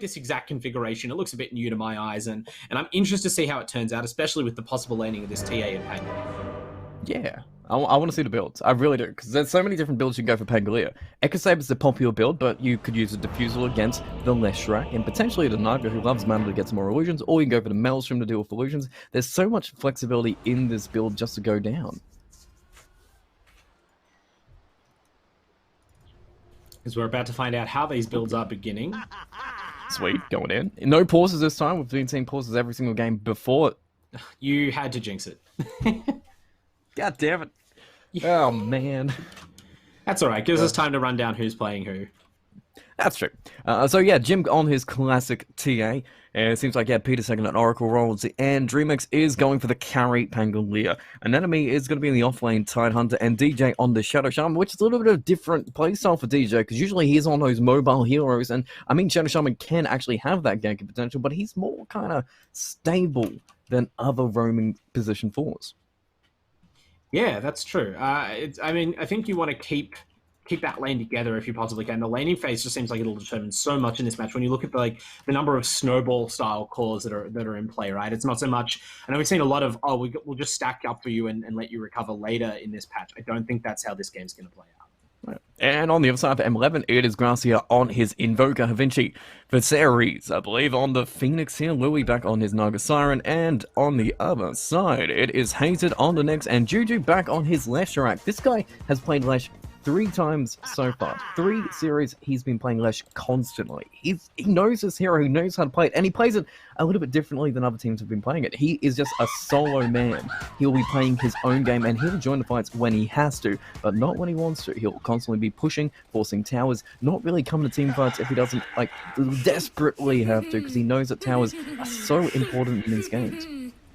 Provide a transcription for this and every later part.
this exact configuration. It looks a bit new to my eyes, and I'm interested to see how it turns out, especially with the possible landing of this TA in Pangolier. Yeah, I want to see the builds. I really do, because there's so many different builds you can go for Pangolier. Echo Saber's the popular build, but you could use a Diffusal against the Leshrac, and potentially the Naga, who loves mana to get some more illusions, or you can go for the Maelstrom to deal with illusions. There's so much flexibility in this build just to go down. Because we're about to find out how these builds are beginning. Sweet, going in. No pauses this time. We've been seeing pauses every single game before. You had to jinx it. God damn it. Oh, man. That's all right. Gives us time to run down who's playing who. That's true. So yeah, Jim on his classic TA. It seems like, yeah, Peter's taking an Oracle role, and DreamX is going for the carry Pangolier. An enemy is going to be in the offlane Tidehunter, and DJ on the Shadow Shaman, which is a little bit of a different playstyle for DJ, because usually he's on those mobile heroes, and I mean, Shadow Shaman can actually have that ganking potential, but he's more kind of stable than other roaming position 4s. Yeah, that's true. I mean, I think you want to keep that lane together if you possibly can. The laning phase just seems like it'll determine so much in this match. When you look at the number of snowball style cores that are in play, right? It's not so much. I know we've seen a lot of we'll just stack up for you and let you recover later in this patch. I don't think that's how this game's going to play out. Right. And on the other side for M11, it is Gracia on his Invoker, Havinci Viserys, I believe, on the Phoenix here, Louis back on his Naga Siren, and on the other side, it is Hated on the Nyx, and Juju back on his Leshrac. This guy has played Lesh 3 times so far. 3 series he's been playing Lesh constantly. He knows his hero, he knows how to play it, and he plays it a little bit differently than other teams have been playing it. He is just a solo man. He'll be playing his own game, and he'll join the fights when he has to, but not when he wants to. He'll constantly be pushing, forcing towers, not really coming to team fights if he doesn't desperately have to, because he knows that towers are so important in these games.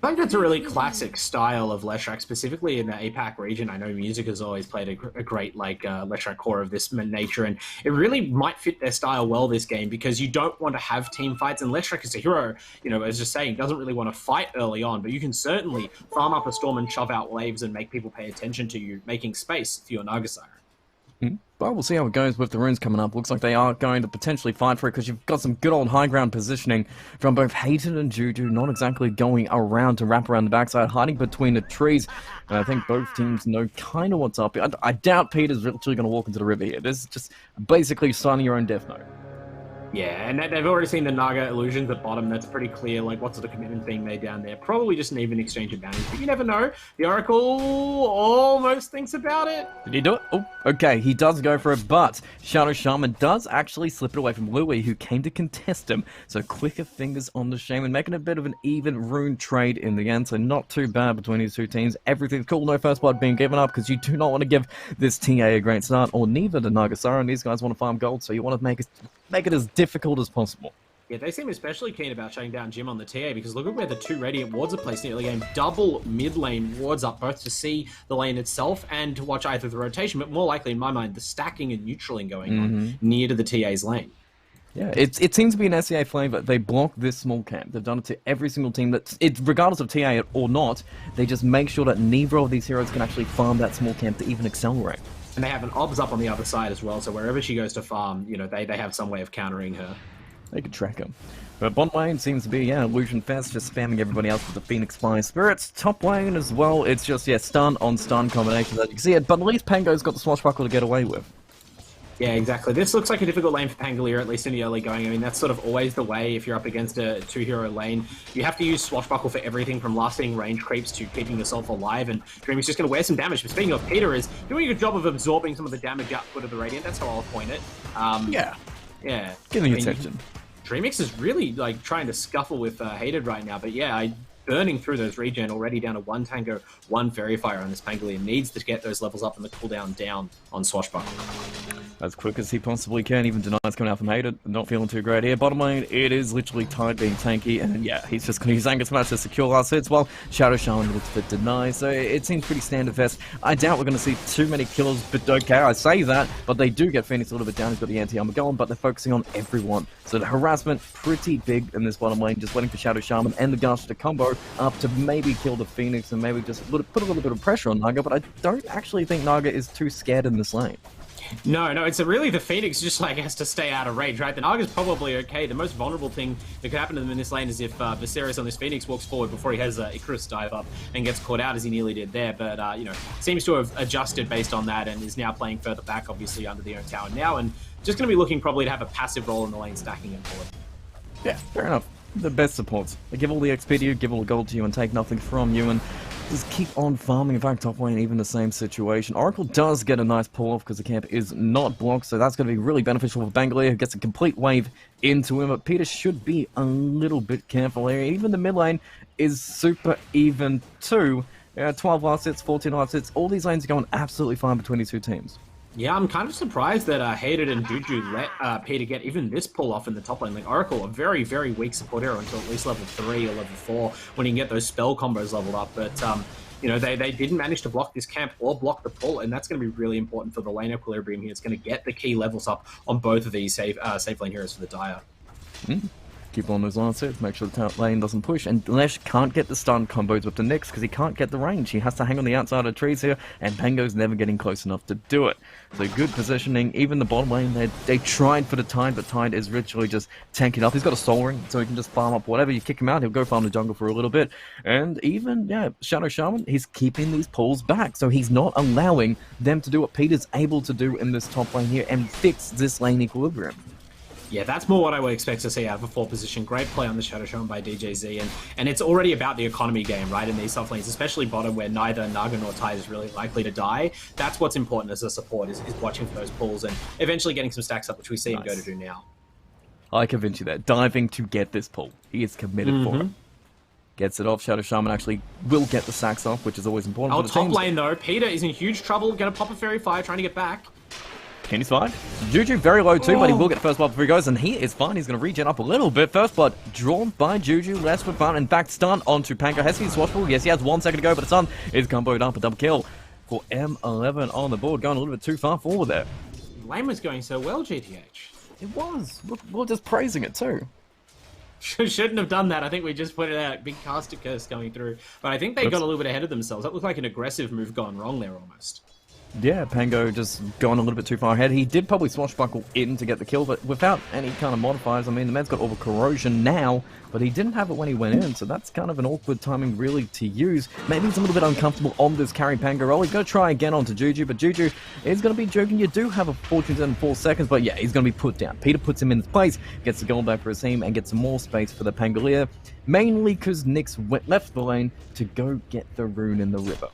I think that's a really classic style of Leshrac, specifically in the APAC region. I know Music has always played a great Leshrac core of this nature, and it really might fit their style well this game, because you don't want to have team fights, and Leshrac is a hero, as just saying, doesn't really want to fight early on, but you can certainly farm up a storm and shove out waves and make people pay attention to you, making space for your Naga Siren. Well, we'll see how it goes with the runes coming up. Looks like they are going to potentially fight for it, because you've got some good old high ground positioning from both Hated and Juju, not exactly going around to wrap around the backside, hiding between the trees. And I think both teams know kind of what's up. I doubt Peter's literally going to walk into the river here. This is just basically signing your own death note. Yeah, and they've already seen the Naga illusions at bottom. That's pretty clear, what's the commitment being made down there. Probably just an even exchange of bounties, but you never know. The Oracle almost thinks about it. Did he do it? Oh, okay, he does go for it, but Shadow Shaman does actually slip it away from Louis, who came to contest him. So quicker fingers on the Shaman, making a bit of an even rune trade in the end, so not too bad between these two teams. Everything's cool, no first blood being given up, because you do not want to give this TA a great start, or neither the Naga Siren. These guys want to farm gold, so you want to make it as difficult as possible. Yeah, they seem especially keen about shutting down Jim on the TA, because look at where the 2 Radiant wards are placed in the early game. Double mid lane wards up, both to see the lane itself and to watch either the rotation, but more likely, in my mind, the stacking and neutraling going on near to the TA's lane. Yeah, it seems to be an SEA flavor. They block this small camp. They've done it to every single team. Regardless of TA or not, they just make sure that neither of these heroes can actually farm that small camp to even accelerate. And they have an obs up on the other side as well, so wherever she goes to farm, they have some way of countering her. They could track him. But bot lane seems to be, Illusion Fest, just spamming everybody else with the Phoenix Fire Spirits. Top lane as well, it's just, stun on stun combinations, as you can see it. But at least Pango's got the Swashbuckle to get away with. Yeah, exactly. This looks like a difficult lane for Pangolier, at least in the early going. I mean, that's sort of always the way if you're up against a 2-hero lane. You have to use Swashbuckle for everything from lasting range creeps to keeping yourself alive, and Dreamy's just going to wear some damage. But speaking of, Peter is doing a good job of absorbing some of the damage output of the Radiant. That's how I'll point it. Yeah. Giving attention. DreamX is really trying to scuffle with Hated right now, but burning through those regen, already down to 1 Tango, 1 Fairy Fire on this Pangolier. Needs to get those levels up and the cooldown down on Swashbuckle. As quick as he possibly can, even Denies coming out from Hated. Not feeling too great here. Bottom lane, it is literally Tide being tanky, and he's just going to use Angus Smash to secure last hits, while Shadow Shaman looks for Deny, so it seems pretty standard fest. I doubt we're going to see too many kills, but okay, I say that, but they do get Phoenix a little bit down. He's got the anti-armor going, but they're focusing on everyone. So the harassment, pretty big in this bottom lane, just waiting for Shadow Shaman and the Gush to combo up to maybe kill the Phoenix and maybe just put a little bit of pressure on Naga, but I don't actually think Naga is too scared in this lane. No, no, it's really the Phoenix just like has to stay out of range, right? The Naga's probably okay. The most vulnerable thing that could happen to them in this lane is if Viserys on this Phoenix walks forward before he has Icarus dive up and gets caught out as he nearly did there. But, you know, seems to have adjusted based on that and is now playing further back, obviously, under the own tower now. And just going to be looking probably to have a passive role in the lane, stacking and forward. Yeah, fair enough. The best supports. They give all the XP to you, give all the gold to you, and take nothing from you, and just keep on farming. In fact, top lane, even the same situation. Oracle does get a nice pull-off because the camp is not blocked, so that's going to be really beneficial for Bangalore, who gets a complete wave into him, but Peter should be a little bit careful here. Even the mid lane is super even too. 12 last hits, 14 last hits. All these lanes are going absolutely fine between these two teams. Yeah, I'm kind of surprised that Hated and Juju let Peter get even this pull off in the top lane. Like Oracle, a very, very weak support hero until at least level 3 or level 4 when you can get those spell combos leveled up. But, you know, they didn't manage to block this camp or block the pull, and that's going to be really important for the lane equilibrium here. It's going to get the key levels up on both of these safe lane heroes for the Dire. Keep on those last hits, make sure the top lane doesn't push, and Lesh can't get the stun combos with the Nyx because he can't get the range. He has to hang on the outside of the trees here, and Pango's never getting close enough to do it. So good positioning. Even the bottom lane, they tried for the Tide, but Tide is literally just tanking up. He's got a Soul Ring, so he can just farm up whatever. You kick him out, he'll go farm the jungle for a little bit. And even, yeah, Shadow Shaman, he's keeping these pulls back, so he's not allowing them to do what Peter's able to do in this top lane here and fix this lane equilibrium. Yeah, that's more what I would expect to see out of a 4 position. Great play on the Shadow shown by DJZ, and it's already about the economy game, right, in these soft lanes, especially bottom where neither Naga nor Tide is really likely to die. That's what's important as a support, is watching for those pulls and eventually getting some stacks up, which we see him go to do now. I convince you that. Diving to get this pull. He is committed for it. Gets it off. Shadow Shaman actually will get the sacks off, which is always important for the top teams. lane, though, Peter is in huge trouble. Going to pop a Fairy Fire, trying to get back. Kenny's fine. Juju very low too, but he will get first blood before he goes, and he is fine. He's going to regen up a little bit. First blood drawn by Juju. Less with fun. In fact, stun onto Pango. Has he swashbuckle? Yes, he has 1 second to go, but the stun is comboed up. A double kill for M11 on the board. Going a little bit too far forward there. Lane was going so well, GTH. It was. We're just praising it too. Shouldn't have done that. I think we just put it out. Big caster curse going through. But I think they got a little bit ahead of themselves. That looked like an aggressive move gone wrong there almost. Yeah, Pango just gone a little bit too far ahead. He did probably swashbuckle in to get the kill, but without any kind of modifiers. I mean, the man's got all the corrosion now, but he didn't have it when he went in, so that's kind of an awkward timing really to use. Maybe he's a little bit uncomfortable on this carry Pango role. He's going to try again onto Juju, but Juju is going to be joking. You do have a fortune in 4 seconds, but yeah, he's going to be put down. Peter puts him in his place, gets the gold back for his team, and gets some more space for the Pangolier, mainly because Nyx left the lane to go get the rune in the river.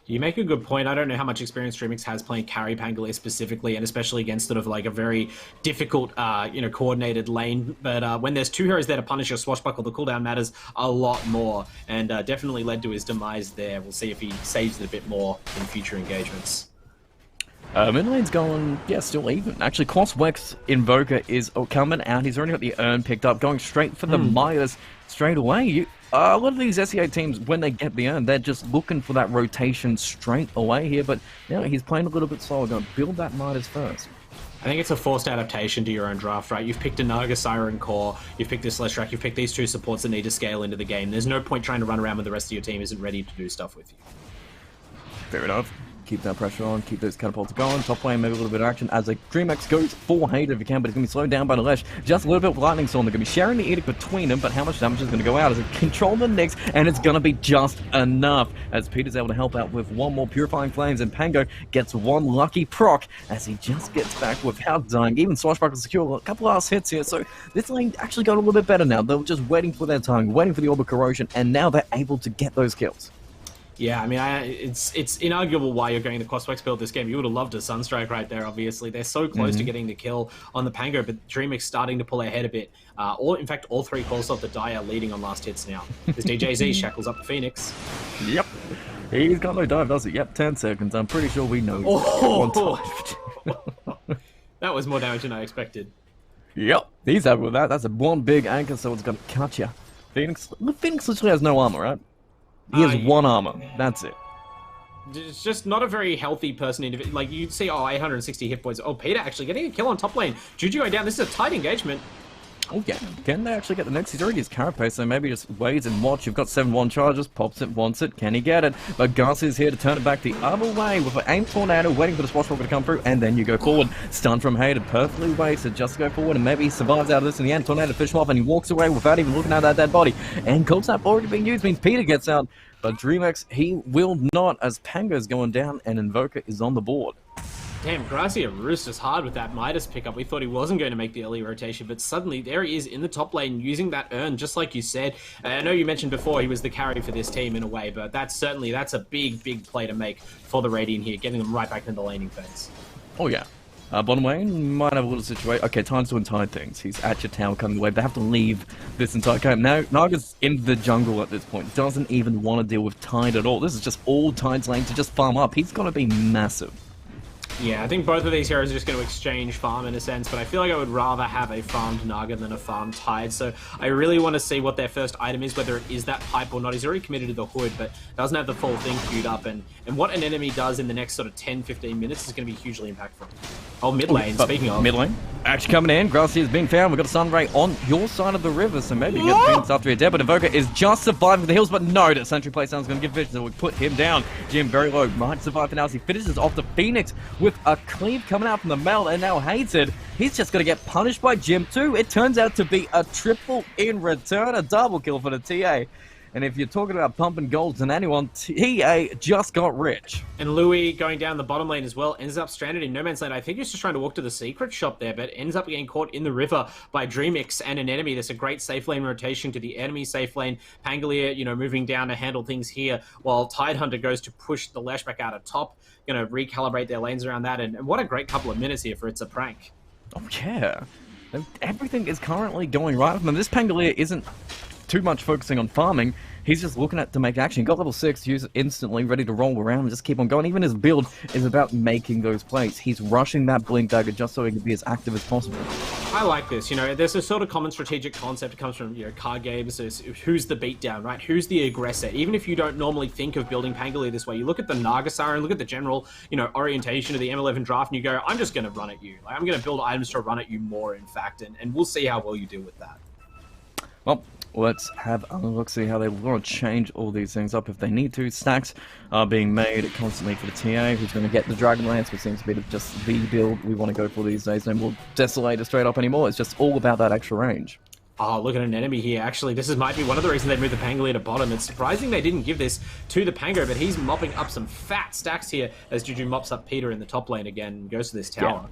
You make a good point. I don't know how much experience Dreamix has playing carry Pangolier specifically, and especially against sort of like a very difficult, you know, coordinated lane. But when there's 2 heroes there to punish your swashbuckle, the cooldown matters a lot more, and definitely led to his demise there. We'll see if he saves it a bit more in future engagements. Mid lane's going, yeah, still even. Actually, Crosswex Invoker is coming out. He's already got the urn picked up, going straight for the Midas straight away. A lot of these SEA teams, when they get the urn, they're just looking for that rotation straight away here. But now he's playing a little bit slower, going to build that Midas first. I think it's a forced adaptation to your own draft, right? You've picked a Naga Siren Core, you've picked this Leshrac, you've picked these 2 supports that need to scale into the game. There's no point trying to run around when the rest of your team isn't ready to do stuff with you. Fair enough. Keep that pressure on, keep those catapults going. Top lane, maybe a little bit of action as a Dreamx goes for Hater if he can, but he's going to be slowed down by the Lesh. Just a little bit with Lightning Storm. They're going to be sharing the Edict between them, but how much damage is going to go out as it control the Nyx, and it's going to be just enough as Peter's able to help out with 1 more Purifying Flames, and Pango gets 1 lucky proc as he just gets back without dying. Even Swashbuckle secure a couple last hits here, so this lane actually got a little bit better now. They were just waiting for their time, waiting for the Orb of Corrosion, and now they're able to get those kills. Yeah, I mean, it's inarguable why you're going the Crosswex build this game. You would have loved a Sunstrike right there, obviously. They're so close to getting the kill on the Pango, but Dreamix starting to pull ahead a bit. In fact, all 3 calls of the Dire leading on last hits now. As DJZ shackles up the Phoenix. Yep. He's got no dive, does he? Yep, 10 seconds. I'm pretty sure we know. That was more damage than I expected. Yep, he's happy with that. That's 1 big anchor, so it's going to cut you. Phoenix literally has no armor, right? He has 1 armor. That's it. It's just not a very healthy person. Like, you'd see, 860 hit points. Oh, Peter actually getting a kill on top lane. Juju going down. This is a tight engagement. Oh yeah, can they actually get the next? He's already his carapace, so maybe just waits and watch. You've got 7-1 charges, pops it, wants it, can he get it? But Garcia's here to turn it back the other way with an aim tornado, waiting for the swashbuckler to come through, and then you go forward. Stun from Hayden, perfectly wasted, just go forward, and maybe he survives out of this in the end. Tornado fish him off, and he walks away without even looking at that dead body. And cold snap already being used means Peter gets out, but DreamX, he will not, as Pango's going down, and Invoker is on the board. Damn, Gracia roosters hard with that Midas pickup. We thought he wasn't going to make the early rotation, but suddenly there he is in the top lane using that urn, just like you said. I know you mentioned before he was the carry for this team in a way, but that's a big play to make for the Radiant here, getting them right back into the laning phase. Oh yeah. Bottom lane might have a little situation. Okay, Tide's doing Tide things. He's at your tower coming away. They have to leave this entire game. Now, Naga's in the jungle at this point. Doesn't even want to deal with Tide at all. This is just all Tide's lane to just farm up. He's going to be massive. Yeah, I think both of these heroes are just going to exchange farm in a sense, but I feel like I would rather have a farmed Naga than a farmed Tide, so I really want to see what their first item is, whether it is that pipe or not. He's already committed to the hood, but doesn't have the full thing queued up, and what an enemy does in the next sort of 10-15 minutes is going to be hugely impactful. Oh, mid lane, speaking of. Mid lane. Action coming in. Gracia is being found. We've got a Sunray on your side of the river, so maybe you get Phoenix after you're dead, but Invoker is just surviving the hills, but no, the Sentry Playsound's going to give vision, so we put him down. Jim very low, might survive for now as he finishes off the Phoenix with a cleave coming out from the meld, and now Hated. He's just going to get punished by Jim too. It turns out to be a triple in return, a double kill for the TA. And if you're talking about pumping golds and anyone, TA just got rich. And Louis going down the bottom lane as well, ends up stranded in no man's land. I think he's just trying to walk to the secret shop there, but ends up getting caught in the river by DreamX and an enemy. There's a great safe lane rotation to the enemy safe lane. Pangolier, moving down to handle things here, while Tidehunter goes to push the Lash back out of top, going to recalibrate their lanes around that. And what a great couple of minutes here for It's a Prank. Oh, yeah. Everything is currently going right for them. This Pangolier isn't too much focusing on farming. He's just looking to make action. Got level 6, use it instantly, ready to roll around and just keep on going. Even his build is about making those plays. He's rushing that Blink Dagger just so he can be as active as possible. I like this. There's a sort of common strategic concept that comes from card games. Is who's the beatdown, right? Who's the aggressor? Even if you don't normally think of building Pangolier this way, you look at the Naga Siren, look at the general orientation of the M11 draft, and you go, I'm just going to run at you. Like, I'm going to build items to run at you more, in fact, and we'll see how well you do with that. Well, let's have a look, see how they want to change all these things up if they need to. Stacks are being made constantly for the TA, who's going to get the Dragon Lance, which seems to be just the build we want to go for these days. No more Desolator straight up anymore. It's just all about that extra range. Oh, look at an enemy here. Actually, this might be one of the reasons they moved the Pangolier to bottom. It's surprising they didn't give this to the Pango, but he's mopping up some fat stacks here as Juju mops up Peter in the top lane again and goes to this tower.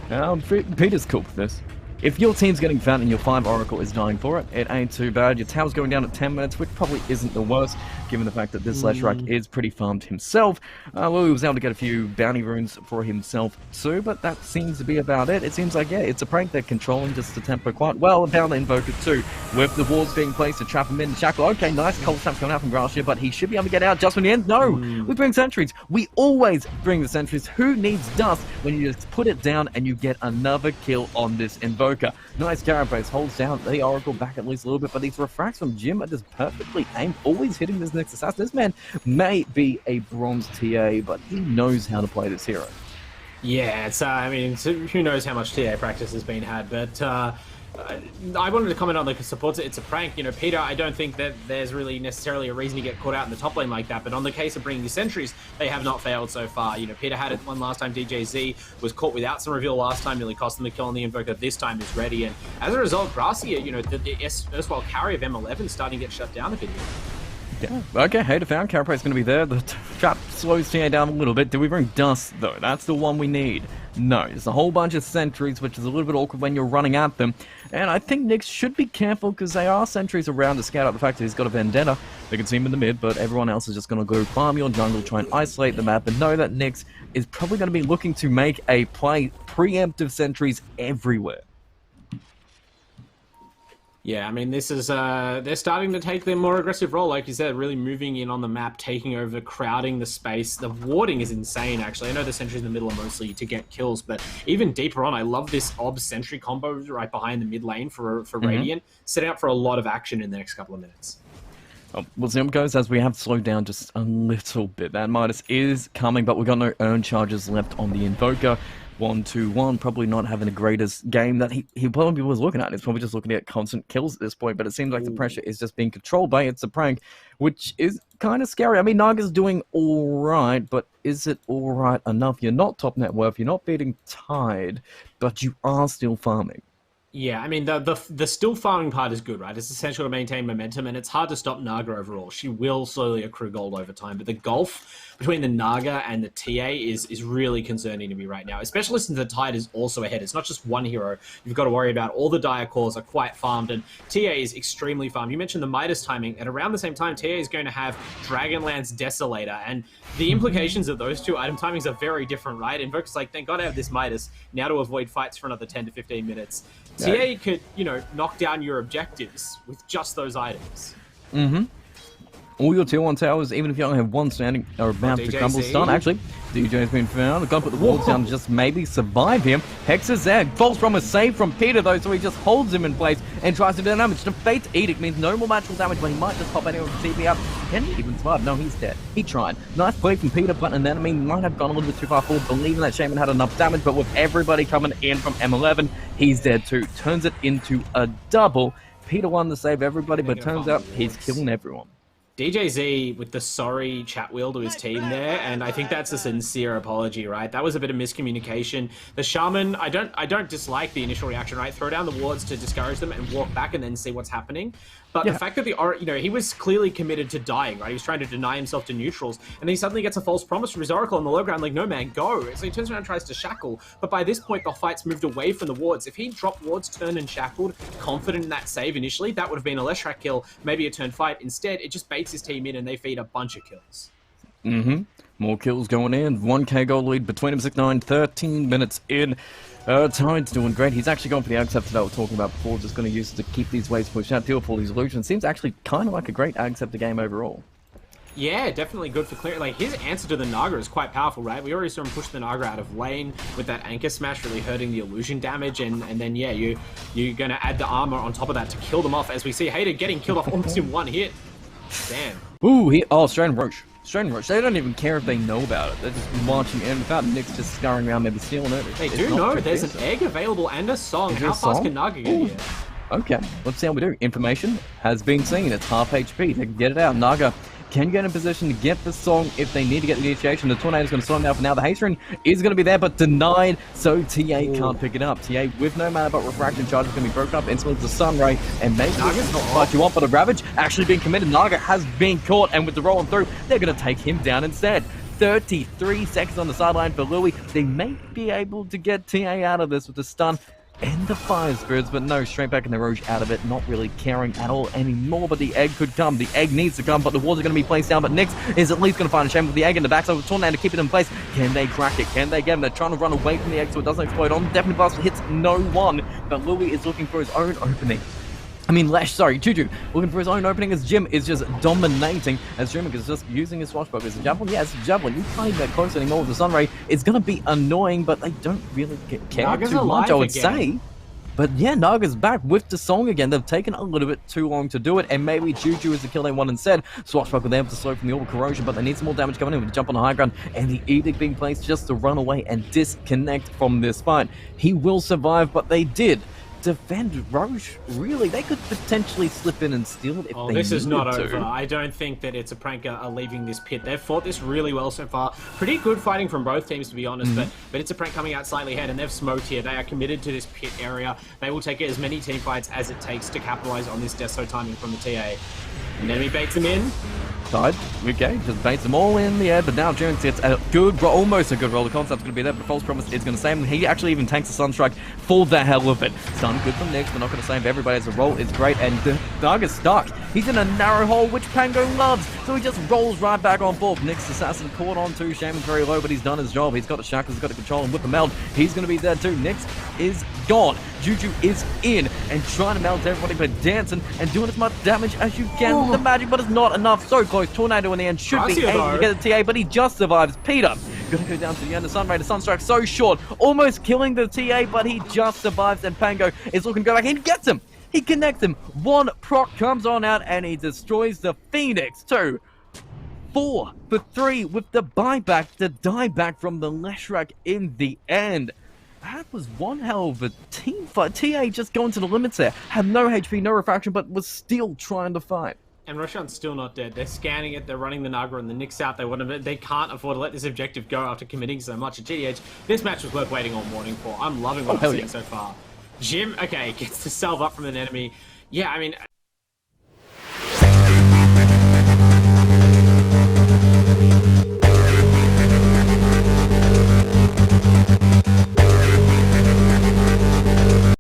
Yeah. Peter's cool with this. If your team's getting fat and your 5 Oracle is dying for it, it ain't too bad. Your tower's going down at 10 minutes, which probably isn't the worst, given the fact that this Leshrac is pretty farmed himself. Louis was able to get a few bounty runes for himself too, but that seems to be about it. It seems like, yeah, it's a prank they're controlling just to temper quite well. Down the Invoker too, with the walls being placed to trap him in. Shackle, okay, nice cold snap coming out from Gracia, but he should be able to get out just when he ends. No, we bring sentries. We always bring the sentries. Who needs dust when you just put it down and you get another kill on this Invoker? Nice carapace, holds down the Oracle back at least a little bit, but these refracts from Jim are just perfectly aimed, always hitting this next assassin. This man may be a bronze TA, but he knows how to play this hero. Yeah, who knows how much TA practice has been had, but I wanted to comment on the supports. It's a prank. Peter, I don't think that there's really necessarily a reason to get caught out in the top lane like that, but on the case of bringing the sentries, they have not failed so far. Peter had it one last time. DJZ was caught without some reveal last time, nearly cost them the kill on the Invoker. This time is ready, and as a result, Gracia, the erstwhile carry of M11 starting to get shut down a bit here. Yeah. Okay, Hater found. Carapace's going to be there. The trap slows TA down a little bit. Do we bring Dust, though? That's the one we need. No, there's a whole bunch of sentries, which is a little bit awkward when you're running at them. And I think Nyx should be careful, because they are sentries around to scout out the fact that he's got a Vendetta. They can see him in the mid, but everyone else is just going to go farm your jungle, try and isolate the map, and know that Nyx is probably going to be looking to make a play preemptive sentries everywhere. Yeah, this is, they're starting to take their more aggressive role, like you said, really moving in on the map, taking over, crowding the space. The warding is insane, actually. I know the sentries in the middle are mostly to get kills, but even deeper on, I love this Ob sentry combo right behind the mid lane for Radiant, setting up for a lot of action in the next couple of minutes. Oh, we'll see how it goes as we have slowed down just a little bit. That Midas is coming, but we've got no urn charges left on the Invoker. 1-2-1, probably not having the greatest game that he probably was looking at. He's probably just looking at constant kills at this point, but it seems like the pressure is just being controlled by It's a Prank, which is kind of scary. I mean, Naga's doing all right, but is it all right enough? You're not top net worth, you're not beating Tide, but you are still farming. Yeah, I mean, the still farming part is good, right? It's essential to maintain momentum, and it's hard to stop Naga overall. She will slowly accrue gold over time, but the gulf between the Naga and the TA is really concerning to me right now, especially since the Tide is also ahead. It's not just one hero you've got to worry about. All the Dire cores are quite farmed, and TA is extremely farmed. You mentioned the Midas timing, and around the same time, TA is going to have Dragonlance Desolator, and the implications of those two item timings are very different, right? Invoker's like, thank God I have this Midas, now to avoid fights for another 10 to 15 minutes. TA could, knock down your objectives with just those items. All your tier 1 towers, even if you only have one standing, are about to crumble. Stun, actually. DJ's been found. Got to put the walls down to just maybe survive him. Hex is there. False promise saved from Peter, though, so he just holds him in place and tries to do damage. The Fate's Edict means no more natural damage, but he might just pop anyone with TP up. Can he even survive? No, he's dead. He tried. Nice play from Peter, but an enemy might have gone a little bit too far forward, believing that Shaman had enough damage, but with everybody coming in from M11, he's dead too. Turns it into a double. Peter won to save everybody, but turns out he's killing everyone. DJZ with the sorry chat wheel to his team there, and I think that's a sincere apology, right? That was a bit of miscommunication. The Shaman, I don't dislike the initial reaction, right? Throw down the wards to discourage them and walk back and then see what's happening. But the fact that he was clearly committed to dying, right? He was trying to deny himself to neutrals, and then he suddenly gets a false promise from his Oracle on the low ground, like, no man, go. So he turns around and tries to shackle, but by this point, the fight's moved away from the wards. If he dropped wards, turned and shackled, confident in that save initially, that would have been a Leshrac kill, maybe a turn fight. Instead, it just baits his team in and they feed a bunch of kills. More kills going in. 1k goal lead between him, 6-9, 13 minutes in. Tide's doing great. He's actually going for the ag scepter that we were talking about before, just going to use it to keep these waves pushed out, deal for all these illusions. Seems actually kind of like a great ag scepter game overall. Yeah, definitely good for clear. Like, his answer to the Naga is quite powerful, right? We already saw him push the Naga out of lane with that anchor smash, really hurting the illusion damage, and then, yeah, you're going to add the armor on top of that to kill them off, as we see Hater getting killed off almost in one hit. Damn. Ooh, Strand Roche. They don't even care if they know about it. They're just marching in without Nyx just scurrying around, maybe stealing it. They do know there's an egg available and a song. How fast can Naga get here? Okay, let's see how we do. Information has been seen. It's half HP. They can get it out. Naga can get in position to get the song if they need to get the initiation. The Tornado's going to slow him down for now. The Hasterin is going to be there, but denied, so TA can't pick it up. TA with no mana, but Refraction Charge is going to be broken up instantly to Sunray, and maybe it's not what you want, but a Ravage actually being committed. Naga has been caught, and with the rolling through, they're going to take him down instead. 33 seconds on the sideline for Louis. They may be able to get TA out of this with the stun and the Fire Spirits, but no, straight back in the Roche out of it, not really caring at all anymore, but the egg could come. The egg needs to come, but the walls are going to be placed down, but Nyx is at least going to find a Shaman with the egg in the backside with Tornado to keep it in place. Can they crack it? Can they get him? They're trying to run away from the egg so it doesn't explode on. Definitely Blast hits no one, but Louis is looking for his own opening. Juju looking for his own opening as Jim is just dominating, as Jim is just using his swashbuckler as a javelin. Yeah, it's a javelin. You can't even get close anymore with the Sunray. It's going to be annoying, but they don't really care Naga's too much, I would again. say. But yeah, Naga's back with the song again. They've taken a little bit too long to do it, and maybe Juju is the kill they want instead. Swashbuckler there to slow from the Orbital Corrosion, but they need some more damage coming in with the jump on the high ground, and the Edict being placed just to run away and disconnect from this fight. He will survive, but they did defend Roche. Really, they could potentially slip in and steal it if they needed to. This is not over. I don't think that It's a Prank are leaving this pit. They've fought this really well so far. Pretty good fighting from both teams, to be honest, but It's a Prank coming out slightly ahead, and they've smoked here. They are committed to this pit area. They will take as many team fights as it takes to capitalize on this Deso timing from the TA. And enemy baits him in. Tide, okay, just baits them all in the air, but now Jones gets a good, almost a good roll. The concept's going to be there, but False Promise is going to save him. He actually even tanks the Sunstrike for the hell of it. Stun good from Nyx, but not going to save everybody as a roll. It's great, and Naga's stuck. He's in a narrow hole, which Pango loves, so he just rolls right back on board. Nyx Assassin caught on too. Shaman's very low, but he's done his job. He's got the shackles, he's got the control, and with the meld, he's going to be there too. Nyx is gone. Juju is in and trying to melt everybody, but dancing and doing as much damage as you can with the magic, but it's not enough. So close. Tornado in the end should be able to get the TA, but he just survives. Peter gonna go down to the end of Sunray. The Sunstrike so short, almost killing the TA, but he just survives, and Pango is looking to go back. He gets him. He connects him. One proc comes on out, and he destroys the Phoenix. 2, 4 for 3 with the buyback, the dieback from the Leshrac in the end. That was one hell of a team fight. TA just going to the limits there. Had no HP, no refraction, but was still trying to fight. And Roshan's still not dead. They're scanning it, they're running the Naga and the Nyx out. They can't afford to let this objective go after committing so much. At GDH, this match was worth waiting all morning for. I'm loving what I'm seeing so far. Jim, okay, gets to salve up from an enemy. Yeah, I mean,